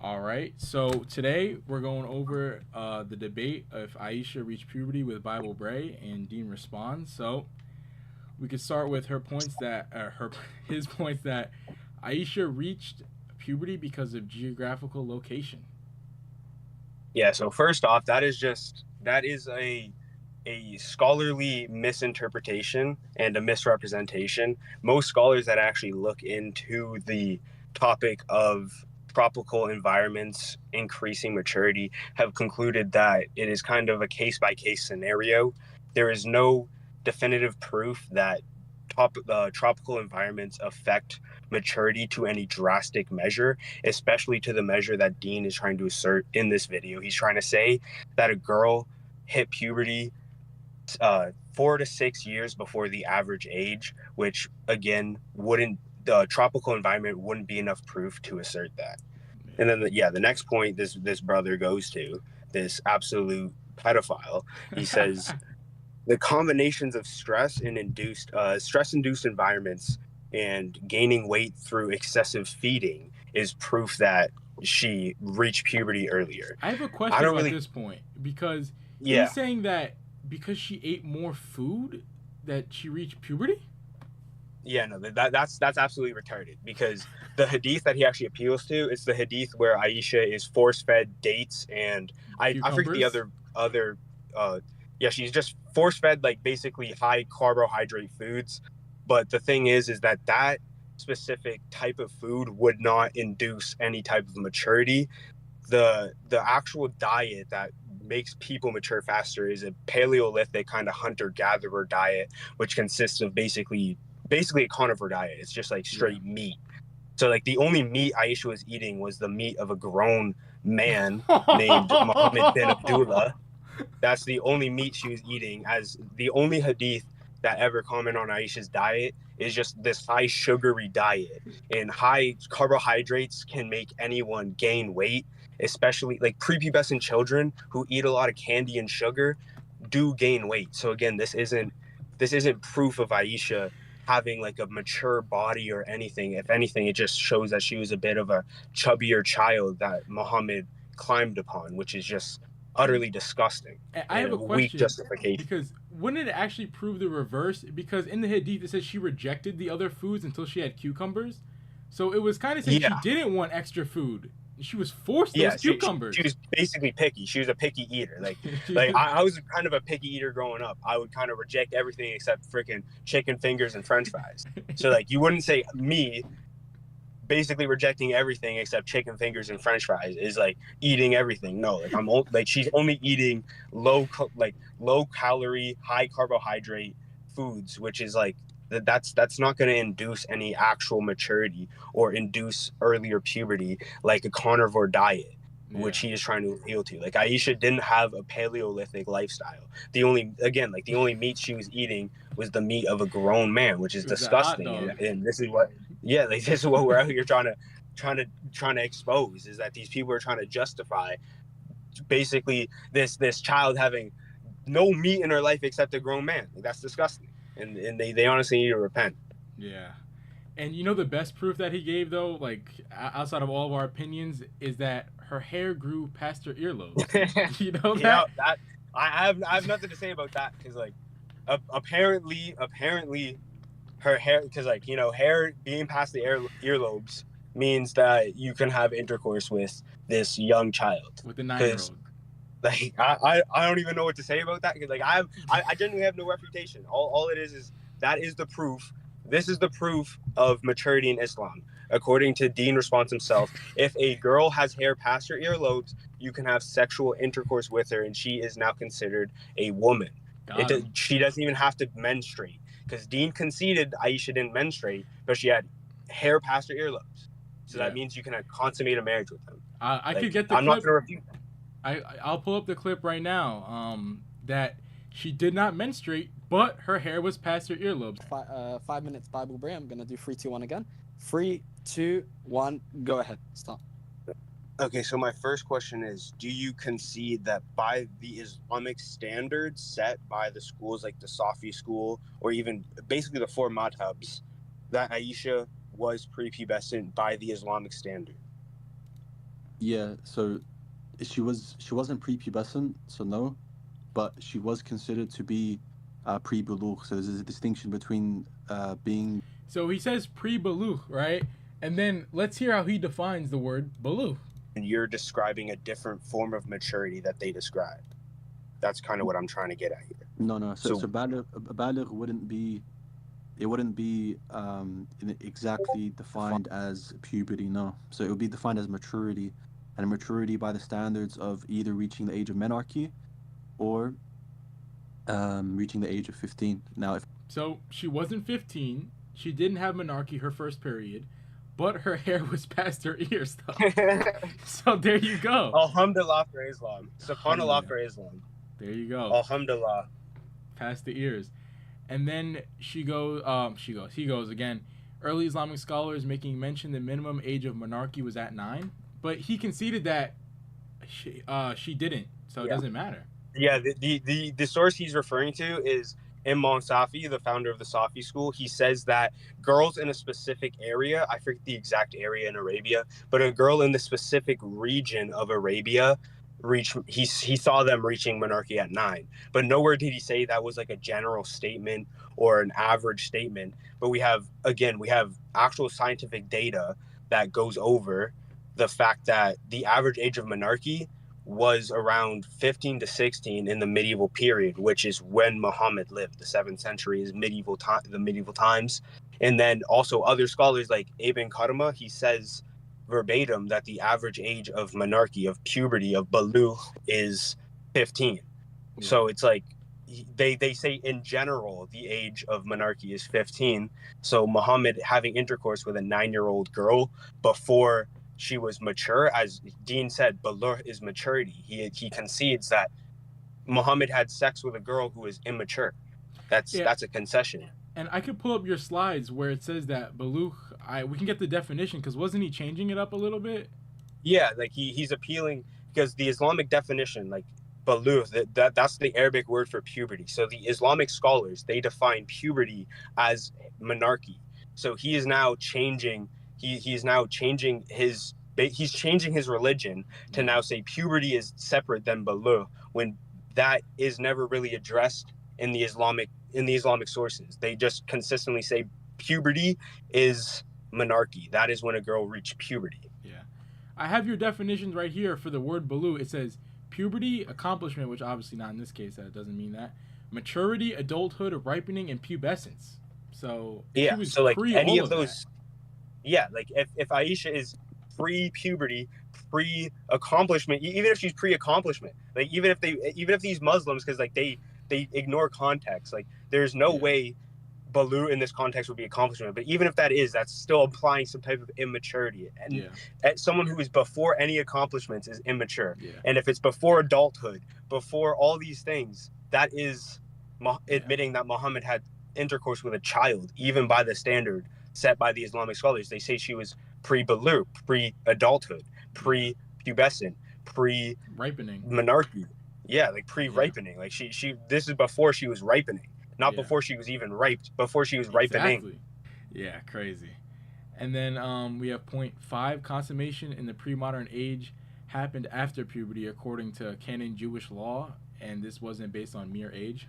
All right. So today we're going over the debate if Aisha reached puberty with Bible Bray and Dean responds. So we could start with her points that her his points that Aisha reached puberty because of geographical location. Yeah, so first off, that is a scholarly misinterpretation and a misrepresentation. Most scholars that actually look into the topic of tropical environments increasing maturity have concluded that it is kind of a case by case scenario. There is no definitive proof that tropical environments affect maturity to any drastic measure, especially to the measure that Dean is trying to assert in this video. He's trying to say that a girl hit puberty 4 to 6 years before the average age, which again wouldn't the tropical environment wouldn't be enough proof to assert that. And then the next point this brother goes to, this absolute pedophile. He says the combinations of stress induced environments and gaining weight through excessive feeding is proof that she reached puberty earlier. I have a I question don't about really this point because Yeah. he's saying that because she ate more food that she reached puberty. Yeah, no, that's absolutely retarded, because the hadith that he actually appeals to is the hadith where Aisha is force fed dates and I forget the Cucumbers. other uh yeah, she's just force fed like basically high carbohydrate foods. But the thing is that specific type of food would not induce any type of maturity. The actual diet that makes people mature faster is a Paleolithic kind of hunter gatherer diet, which consists of basically a carnivore diet. It's just like Yeah. straight meat. So like the only meat Aisha was eating was the meat of a grown man named Muhammad bin Abdullah. That's the only meat she was eating. As the only hadith that ever comment on Aisha's diet is just this high sugary diet, and high carbohydrates can make anyone gain weight, especially like prepubescent children who eat a lot of candy and sugar do gain weight. So again, this isn't proof of Aisha having like a mature body or anything. If anything, it just shows that she was a bit of a chubbier child that Muhammad climbed upon, which is just utterly disgusting I and have a a weak question justification. because wouldn't it actually prove the reverse? Because in the hadith it says she rejected the other foods until she had cucumbers, so it was kind of saying she Yeah, didn't want extra food. She was forced those yeah, she cucumbers. was basically picky. She was a picky eater. She I was kind of a picky eater growing up. I would kind of reject everything except freaking chicken fingers and French fries. So like you wouldn't say me basically rejecting everything except chicken fingers and French fries is like eating everything. No, like like she's only eating low calorie, high carbohydrate foods, which is like that's not going to induce any actual maturity or induce earlier puberty like a carnivore diet, which yeah. he is trying to appeal to. Like Aisha didn't have a Paleolithic lifestyle. The only meat she was eating was the meat of a grown man, which is It was that hot disgusting. dog. And this is what yeah, like this is what we're out here trying to expose, is that these people are trying to justify basically this child having no meat in her life except a grown man. Like, that's disgusting. And they honestly need to repent. Yeah. And you know the best proof that he gave though, like outside of all of our opinions, is that her hair grew past her earlobes. You know that? That I have nothing to say about that, because like apparently her hair, because like hair being past the earlobes means that you can have intercourse with this young child. With the Because 9-year-old. like I don't even know what to say about that, because like I genuinely have no refutation. All it is that is the proof. This is the proof of maturity in Islam. According to Dean Response himself, if a girl has hair past her earlobes, you can have sexual intercourse with her, and she is now considered a woman. Got him. She doesn't even have to menstruate, because Dean conceded Aisha didn't menstruate, but she had hair past her earlobes. So that Yeah. means you can consummate a marriage with them. I could Like, get the I'm not clip. going to refute that. I'll pull up the clip right now. That she did not menstruate, but her hair was past her earlobes. 5 minutes Bible Bray. I'm gonna do 3, 2, 1 again. 3, 2, 1. Go ahead. Stop. Okay, so my first question is, do you concede that by the Islamic standards set by the schools like the Safi school, or even basically the four madhabs, that Aisha was prepubescent by the Islamic standard? Yeah, so she wasn't prepubescent, so no, but she was considered to be pre-bulugh. So there's a distinction between being. So he says pre-baluch, right? And then let's hear how he defines the word baluch. And you're describing a different form of maturity that they describe. That's kind of what I'm trying to get at here. No. So baligh wouldn't be. It wouldn't be exactly defined as puberty. No. So it would be defined as maturity, and maturity by the standards of either reaching the age of menarche or reaching the age of 15. Now, if So she wasn't 15. She didn't have menarche her first period, but her hair was past her ears, though. So there you go. Alhamdulillah for Islam. Subhanallah for Islam. There you go. Alhamdulillah. Past the ears. And then he goes again. Early Islamic scholars making mention the minimum age of monarchy was at 9, but he conceded that she didn't, so it doesn't matter. Yeah, the source he's referring to is Imam Safi, the founder of the Safi school. He says that girls in a specific area, I forget the exact area in Arabia, but a girl in the specific region of Arabia he saw them reaching monarchy at 9, but nowhere did he say that was like a general statement or an average statement. But we have actual scientific data that goes over the fact that the average age of monarchy was around 15 to 16 in the medieval period, which is when Muhammad lived. The 7th century is the medieval times. And then also other scholars like Ibn Qudamah, he says verbatim that the average age of monarchy, of puberty, of baligh is 15. Yeah. So it's like they say in general the age of monarchy is 15. So Muhammad having intercourse with a 9-year-old girl before she was mature, as Dean said, baligh is maturity. He concedes that Muhammad had sex with a girl who is immature. That's a concession. And I could pull up your slides where it says that baligh. We can get the definition, because wasn't he changing it up a little bit? Yeah, like he's appealing, because the Islamic definition, like baligh, that's the Arabic word for puberty. So the Islamic scholars, they define puberty as monarchy. So he is now changing. He's changing his religion to now say puberty is separate than baligh, when that is never really addressed in the Islamic sources. They just consistently say puberty is monarchy. That is when a girl reached puberty. Yeah. I have your definitions right here for the word baligh. It says puberty, accomplishment, which obviously not in this case, that doesn't mean that. Maturity, adulthood, ripening, and pubescence. So yeah, so like any of those. Yeah, like if Aisha is pre-puberty, pre-accomplishment, even if she's pre-accomplishment, like even if these Muslims, because like they ignore context, like there's no way baligh in this context would be accomplishment, but even if that is, that's still implying some type of immaturity, and someone who is before any accomplishments is immature. And if it's before adulthood, before all these things, that is admitting that Muhammad had intercourse with a child, even by the standard set by the Islamic scholars. They say she was pre-baligh, pre-adulthood, pre-pubescent, pre-ripening monarchy. Yeah, like pre-ripening. Like she this is before she was ripening, not before she was even riped, before she was ripening. Yeah, crazy. And then we have point 5, consummation in the pre-modern age happened after puberty according to canon Jewish law, and this wasn't based on mere age.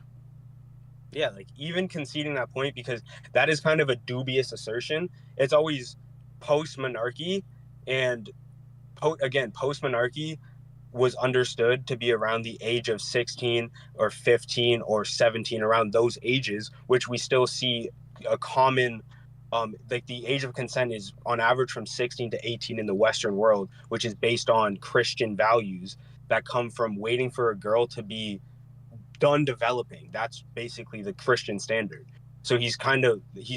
Yeah, like even conceding that point, because that is kind of a dubious assertion. It's always post-monarchy, and post-monarchy was understood to be around the age of 16 or 15 or 17, around those ages, which we still see a common, like the age of consent is on average from 16 to 18 in the Western world, which is based on Christian values that come from waiting for a girl to be done developing. That's basically the Christian standard. So he's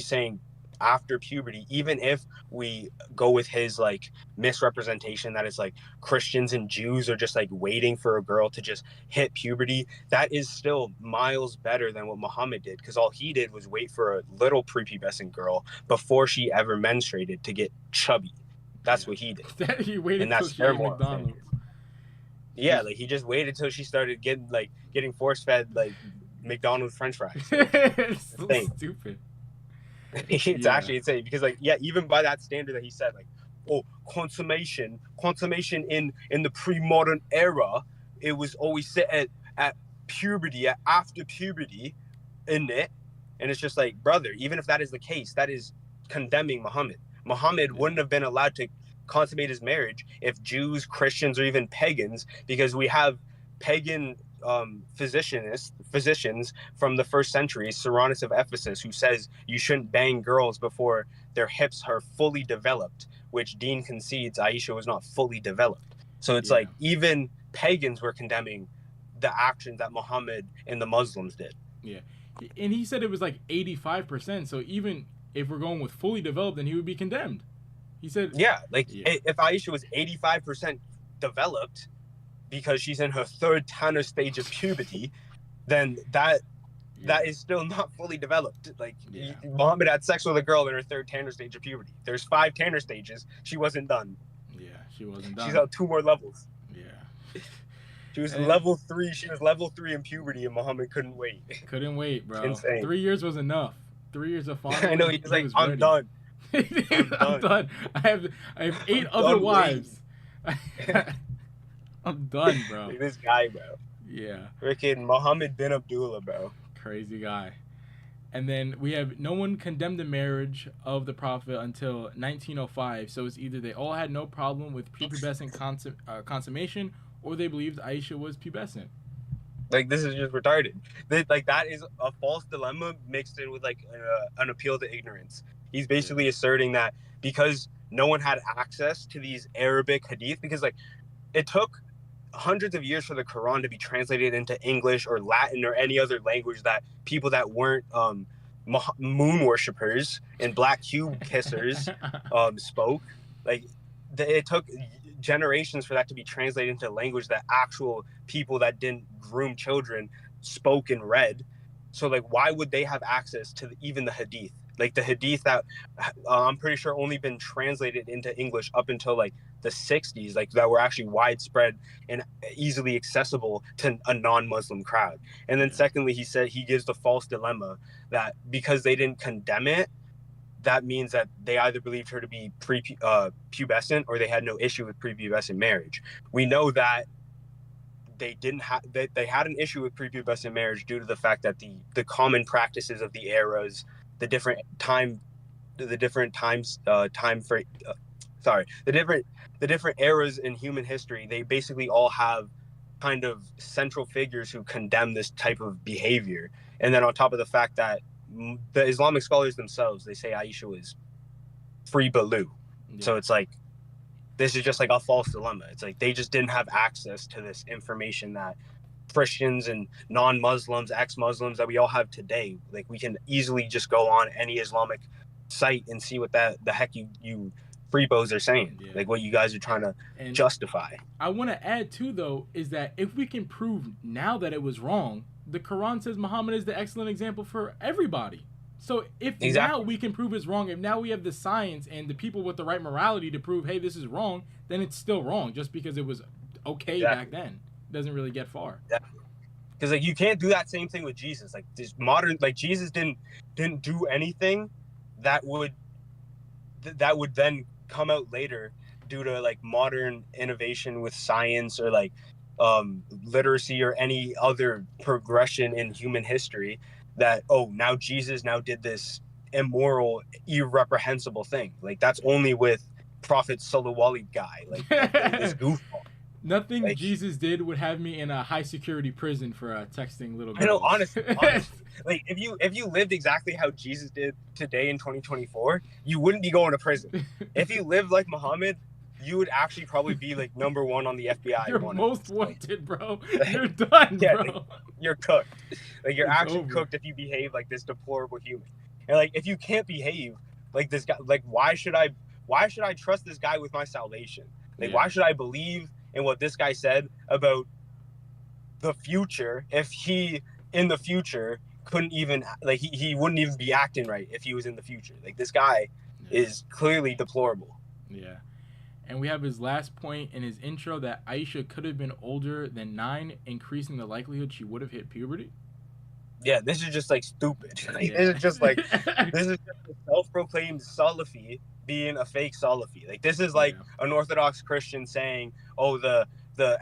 saying after puberty, even if we go with his like misrepresentation that it's like Christians and Jews are just like waiting for a girl to just hit puberty, that is still miles better than what Muhammad did, because all he did was wait for a little prepubescent girl before she ever menstruated to get chubby. That's what he did. He waited until she ate McDonald's. Yeah, like he just waited till she started getting force-fed like McDonald's French fries. It's so stupid. It's actually insane, because like even by that standard that he said, like oh, consummation in the pre-modern era, it was always set at puberty, at after puberty, in it. And it's just like, brother, even if that is the case, that is condemning Muhammad. Muhammad wouldn't have been allowed to consummate his marriage if Jews, Christians, or even pagans, because we have pagan physicians from the first century, Cyrannus of Ephesus, who says you shouldn't bang girls before their hips are fully developed, which Dean concedes Aisha was not fully developed. So it's like even pagans were condemning the actions that Muhammad and the Muslims did. Yeah. And he said it was like 85%. So even if we're going with fully developed, then he would be condemned. He said, if Aisha was 85% developed because she's in her third Tanner stage of puberty, then that is still not fully developed. Like, Muhammad had sex with a girl in her third Tanner stage of puberty. There's 5 Tanner stages. She wasn't done. Yeah, she wasn't done. She's out 2 more levels. Yeah. She was level 3. She was level 3 in puberty, and Muhammad couldn't wait. Couldn't wait, bro. Insane. 3 years was enough. 3 years of fondling. I know. He's like, I'm done. I'm done. I have 8 other wives. I'm done, bro. Like this guy, bro. Yeah. Freaking Muhammad bin Abdullah, bro. Crazy guy. And then we have no one condemned the marriage of the Prophet until 1905. So it's either they all had no problem with prepubescent consummation, or they believed Aisha was pubescent. Like, this is just retarded. That is a false dilemma mixed in with like an appeal to ignorance. He's basically asserting that because no one had access to these Arabic hadith, because like it took hundreds of years for the Quran to be translated into English or Latin or any other language that people that weren't moon worshippers and black cube kissers spoke. Like, it took generations for that to be translated into language that actual people that didn't groom children spoke and read. So like, why would they have access to even the hadith? Like the hadith that I'm pretty sure only been translated into English up until like the 60s, like that were actually widespread and easily accessible to a non-Muslim crowd. And then secondly, he said he gives the false dilemma that because they didn't condemn it, that means that they either believed her to be pubescent or they had no issue with prepubescent marriage. We know that they didn't have they had an issue with prepubescent marriage due to the fact that the common practices of the eras, the different eras in human history, they basically all have kind of central figures who condemn this type of behavior. And then on top of the fact that the Islamic scholars themselves, they say Aisha was free Baloo. Yeah. So it's like, this is just like a false dilemma. It's like they just didn't have access to this information that Christians and non-Muslims, ex-Muslims that we all have today. Like, we can easily just go on any Islamic site and see what the heck you freebos are saying. Yeah. Like what you guys are trying to justify. I want to add too, though, is that if we can prove now that it was wrong, the Quran says Muhammad is the excellent example for everybody. So if now we can prove it's wrong, if now we have the science and the people with the right morality to prove, hey, this is wrong, then it's still wrong just because it was okay back then. It doesn't really get far. Because like, you can't do that same thing with Jesus. Like, this modern, like, Jesus didn't do anything that would then come out later due to like modern innovation with science or like literacy or any other progression in human history, that now Jesus now did this immoral, irreprehensible thing. Like, that's only with Prophet Salawali guy, like this goofball. Nothing like, Jesus did would have me in a high security prison for texting little girls. I know, honestly, like if you lived exactly how Jesus did today in 2024, you wouldn't be going to prison. If you lived like Muhammad, you would actually probably be like #1 on the FBI. You're most wanted, bro. You're done, bro. Like, you're cooked. Like, you're actually cooked if you behave like this deplorable human. And like, if you can't behave like this guy, like why should I trust this guy with my salvation? Like, why should I believe in what this guy said about the future if he in the future couldn't even, like, he wouldn't even be acting right if he was in the future? Like, this guy is clearly deplorable. Yeah. And we have his last point in his intro that Aisha could have been older than 9, increasing the likelihood she would have hit puberty. Yeah, this is just like stupid. Like, Yeah. this is just like this is just a self-proclaimed Salafi being a fake Salafi. Like this is like Yeah. an Orthodox Christian saying, "Oh, the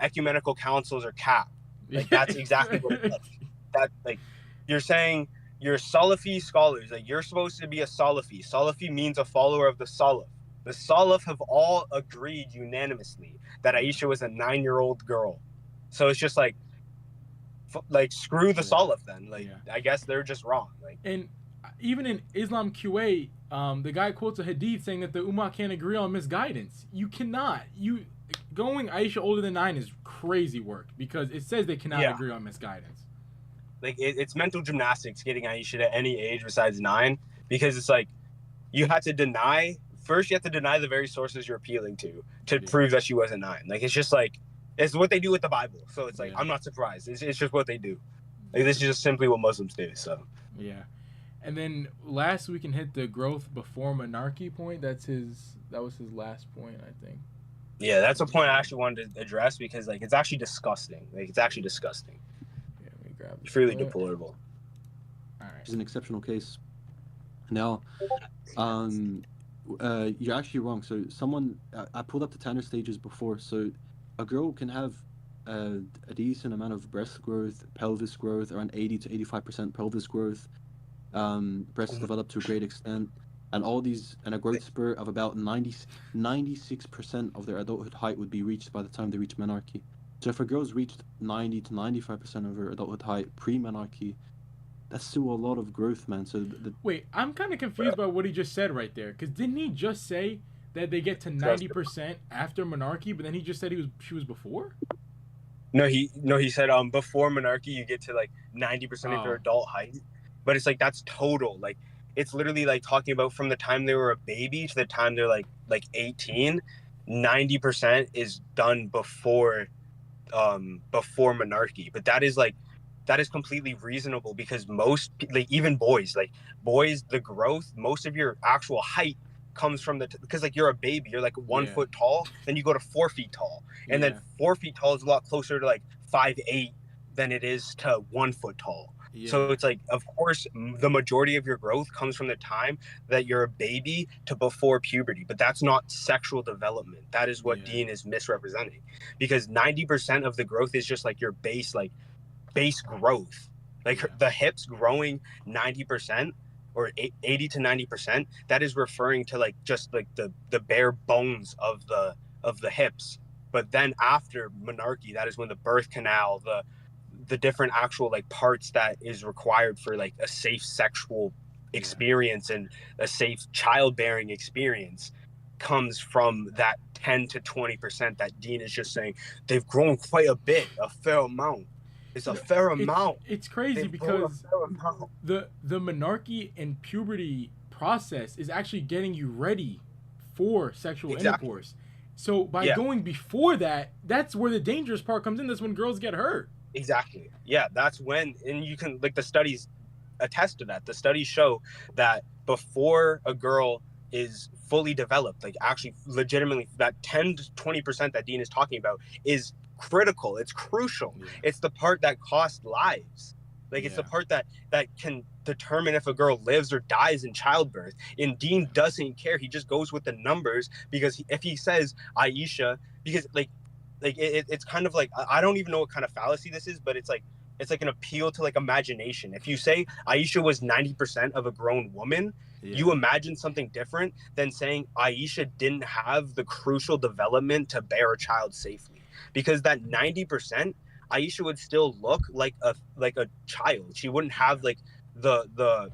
ecumenical councils are capped." Like that's exactly what it's like. That like you're saying you're Salafi scholars. Like you're supposed to be a Salafi. Salafi means a follower of the Salaf. The Salaf have all agreed unanimously that Aisha was a 9-year-old girl. So it's just like screw the Yeah. Salaf then. Like Yeah. I guess they're just wrong. Like And even in Islam QA, the guy quotes a hadith saying that the Ummah can't agree on misguidance. You cannot. You going Aisha older than 9 is crazy work because it says they cannot agree on misguidance. like it's mental gymnastics getting Aisha at any age besides 9 because it's like you have to deny the very sources you're appealing to prove that she wasn't 9. Like it's just like it's what they do with the Bible. So it's like I'm not surprised. It's just what they do. Like this is just simply what Muslims do. So yeah. And then last we can hit the growth before monarchy point. That was his last point, I think. yeah, that's a point I actually wanted to address because like it's actually disgusting. Like it's actually disgusting. Yeah, let me grab It's really deplorable. All right. It's an exceptional case. Now, you're actually wrong. So I pulled up the Tanner stages before. So a girl can have a decent amount of breast growth, pelvis growth, around 80 to 85% pelvis growth. Breasts develop to a great extent, and all these, and a growth spurt of about 96% of their adulthood height would be reached by the time they reach menarche. So if a girl's reached 90 to 95% of her adulthood height pre-menarche, that's still a lot of growth, man. So wait, I'm kind of confused by what he just said right there, because didn't he just say that they get to 90% after menarche, but then he just said she was before? No, he said before menarche you get to like 90% of your adult height. But it's like that's total. Like it's literally like talking about from the time they were a baby to the time they're like 18, 90% is done before menarche. But that is completely reasonable because most like even boys, the growth, most of your actual height comes from because like you're a baby, you're like 1 foot tall, then you go to 4 feet tall, and then 4 feet tall is a lot closer to like 5'8" than it is to 1 foot tall. Yeah. So it's like, of course, the majority of your growth comes from the time that you're a baby to before puberty, but that's not sexual development. That is what Dean is misrepresenting, because 90% of the growth is just like your base growth. Like the hips growing 90% or 80 to 90%, that is referring to like just like the bare bones of the hips. But then after menarche, that is when the birth canal, the different actual like parts that is required for like a safe sexual experience and a safe childbearing experience comes from that 10 to 20% that Dean is just saying they've grown quite a bit, a fair amount. It's a fair amount. It's crazy because the menarche and puberty process is actually getting you ready for sexual intercourse. So by going before that, that's where the dangerous part comes in. That's when girls get hurt. Exactly. Yeah, that's when, and you can, like, the studies attest to that. The studies show that before a girl is fully developed, like actually legitimately, that 10 to 20% that Dean is talking about is critical. It's crucial. It's the part that costs lives. Like it's the part that can determine if a girl lives or dies in childbirth. And Dean doesn't care. He just goes with the numbers, because if he says Aisha, because it's kind of like, I don't even know what kind of fallacy this is, but it's like an appeal to like imagination. If you say Aisha was 90% of a grown woman, you imagine something different than saying Aisha didn't have the crucial development to bear a child safely. Because that 90%, Aisha would still look like a child. She wouldn't have like the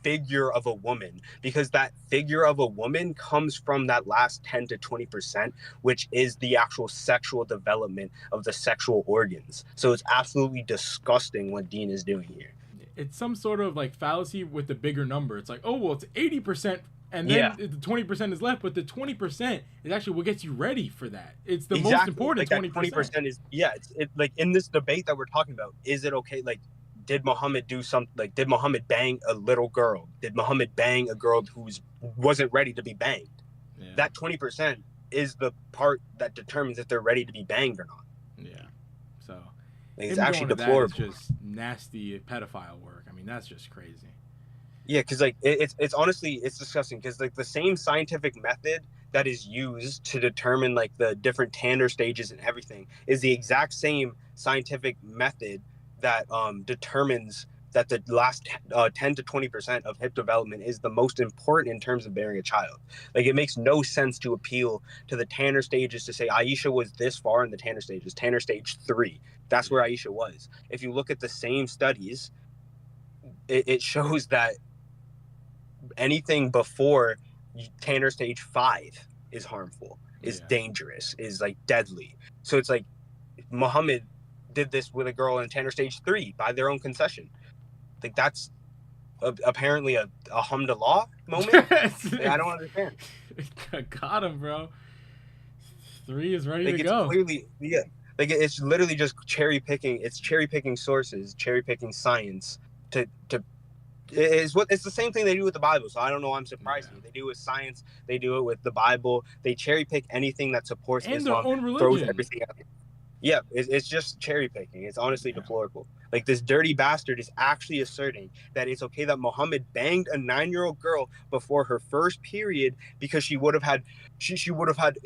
figure of a woman, because that figure of a woman comes from that last 10 to 20%, which is the actual sexual development of the sexual organs. So it's absolutely disgusting what Dean is doing here. It's some sort of like fallacy with the bigger number. It's like, oh, well, it's 80%, and then the 20% is left, but the 20% is actually what gets you ready for that. It's the most important. Like 20% is it's like in this debate that we're talking about, is it okay? Like, did Muhammad do something? Like, did Muhammad bang a little girl? Did Muhammad bang a girl who wasn't ready to be banged? That 20% is the part that determines if they're ready to be banged or not. Yeah. So Like, it's Him actually going to that deplorable. is just nasty pedophile work. I mean, that's just crazy. Yeah, because like it's honestly it's disgusting because like the same scientific method that is used to determine like the different Tanner stages and everything is the exact same scientific method that determines that the last 10 to 20% of hip development is the most important in terms of bearing a child. Like it makes no sense to appeal to the Tanner stages to say Aisha was this far in the Tanner stages, Tanner stage 3. That's where Aisha was. If you look at the same studies, it shows that anything before Tanner stage 5 is harmful, is dangerous, is like deadly. So it's like Muhammad did this with a girl in Tanner stage 3 by their own concession. Like that's apparently a alhamdulillah moment. Like, I don't understand. Got him, bro. 3 is ready Like to it's go. clearly like it's literally just cherry picking. It's cherry picking sources, cherry picking science to it's the same thing they do with the Bible. So I don't know why I'm surprised. They do it with science. They do it with the Bible. They cherry pick anything that supports And Islam. their own Throws religion. everything out. Yeah, it's just cherry picking. It's honestly deplorable. Like this dirty bastard is actually asserting that it's okay that Muhammad banged a 9-year-old girl before her first period because she would have had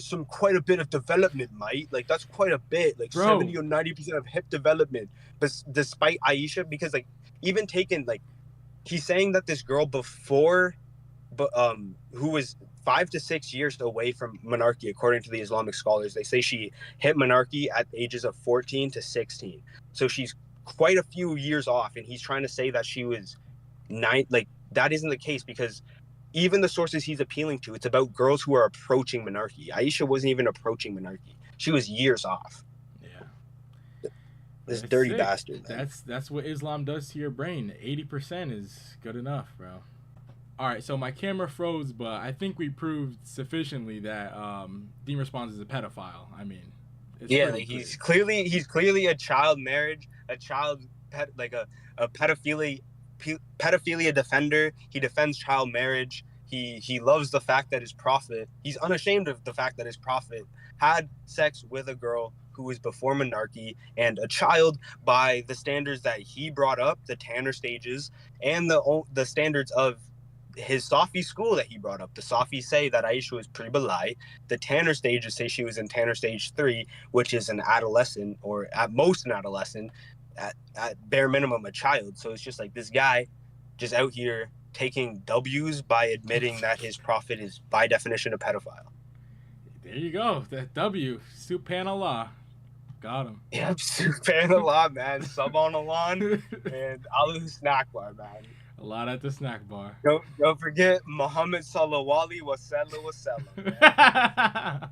some quite a bit of development, mate. Like that's quite a bit, like 70 or 90% of hip development. But despite Aisha, because like even taken like. He's saying that this girl before, who was 5 to 6 years away from monarchy, according to the Islamic scholars, they say she hit monarchy at ages of 14 to 16. So she's quite a few years off, and he's trying to say that she was 9. Like that isn't the case because even the sources he's appealing to, it's about girls who are approaching monarchy. Aisha wasn't even approaching monarchy; she was years off. This That's dirty sick. bastard. Man. That's what Islam does to your brain. 80% is good enough, bro. All right, so my camera froze, but I think we proved sufficiently that Dean Responds is a pedophile. I mean, yeah, like he's clearly a child marriage, a child pet, like a pedophilia defender. He defends child marriage. He loves the fact that his prophet. He's unashamed of the fact that his prophet had sex with a girl who was before monarchy and a child by the standards that he brought up, the Tanner stages, and the standards of his Safi school that he brought up. The Safi say that Aisha was pre-Balai. The Tanner stages say she was in Tanner stage 3, which is an adolescent, or at most an adolescent, at bare minimum a child. So it's just like this guy just out here taking W's by admitting that his prophet is by definition a pedophile. There you go. That W. Subhanallah. Got him. Yep, subhanallah, man. Sub on the lawn and Alu snack bar, man. A lot at the snack bar. Don't forget Muhammad sallallahu alaihi wasallam.